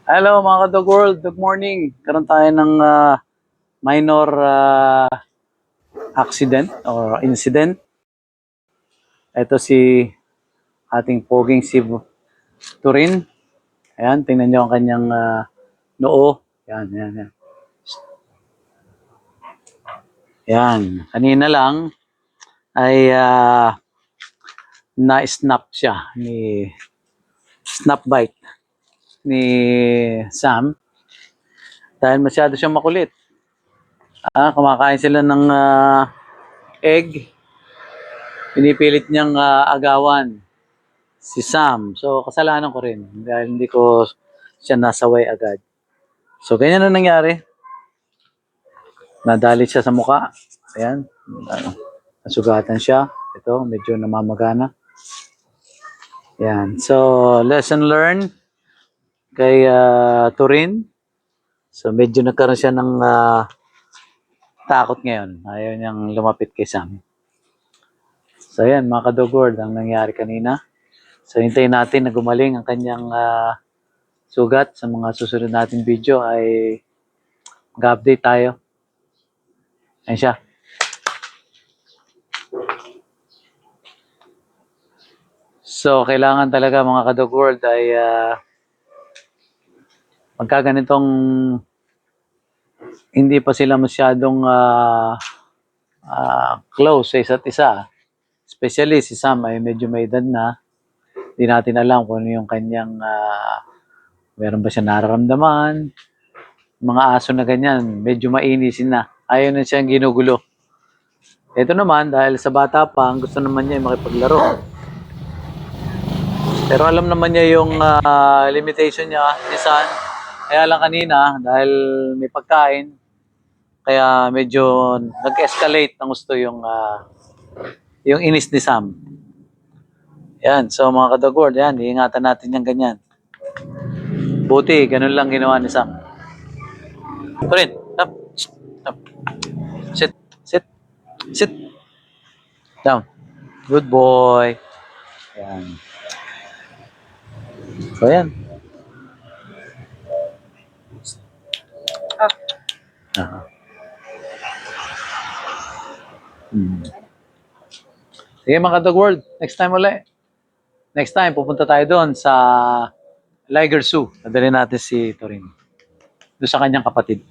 Hello mga ka-Dog World, good morning. Karoon tayo ng minor accident or incident. Ito si ating poging si Turin. Ayan, tingnan nyo ang kanyang noo. Ayan, ayan, ayan. Ayan, kanina lang ay na-snap siya snap bite ni Sam dahil masyado siyang makulit. Kumakain sila ng egg. Pinipilit niyang agawan si Sam. So, kasalanan ko rin dahil hindi ko siya nasaway agad. So, ganyan na nangyari. Nadali siya sa mukha. Ayan. Nasugatan siya. Ito, medyo namamagana. Ayan. So, lesson learned kay Turin. So, medyo nagkaroon siya ng takot ngayon. Ayaw niyang lumapit kay Sam. So, ayan, mga ka-Dog World, ang nangyari kanina. So, hintayin natin na gumaling ang kanyang sugat. Sa mga susunod natin video ay mag-update tayo. Ayan siya. So, kailangan talaga mga ka-Dog World ay magkaganitong hindi pa sila masyadong close sa isa't isa. Especially si Sam ay medyo may edad na. Hindi natin alam kung ano yung kanyang meron ba siya nararamdaman. Mga aso na ganyan, medyo mainisin na. Ayaw na siyang ginugulo. Ito naman, dahil sa bata pa, ang gusto naman niya ay makipaglaro. Pero alam naman niya yung limitation niya, minsan. Kaya lang kanina, dahil may pagkain, kaya medyo nag-escalate ng gusto yung inis ni Sam. Yan, so mga ka-Dog World, yan, iingatan natin yung ganyan. Buti, ganun lang ginawa ni Sam. Turin, up, up. Sit, sit, sit. Down. Good boy. Yan. So yan. Sige mga ka-Dog World, next time ulit. Next time, pupunta tayo doon sa Liger Zoo. Nadali natin si Torin. Doon sa kanyang kapatid.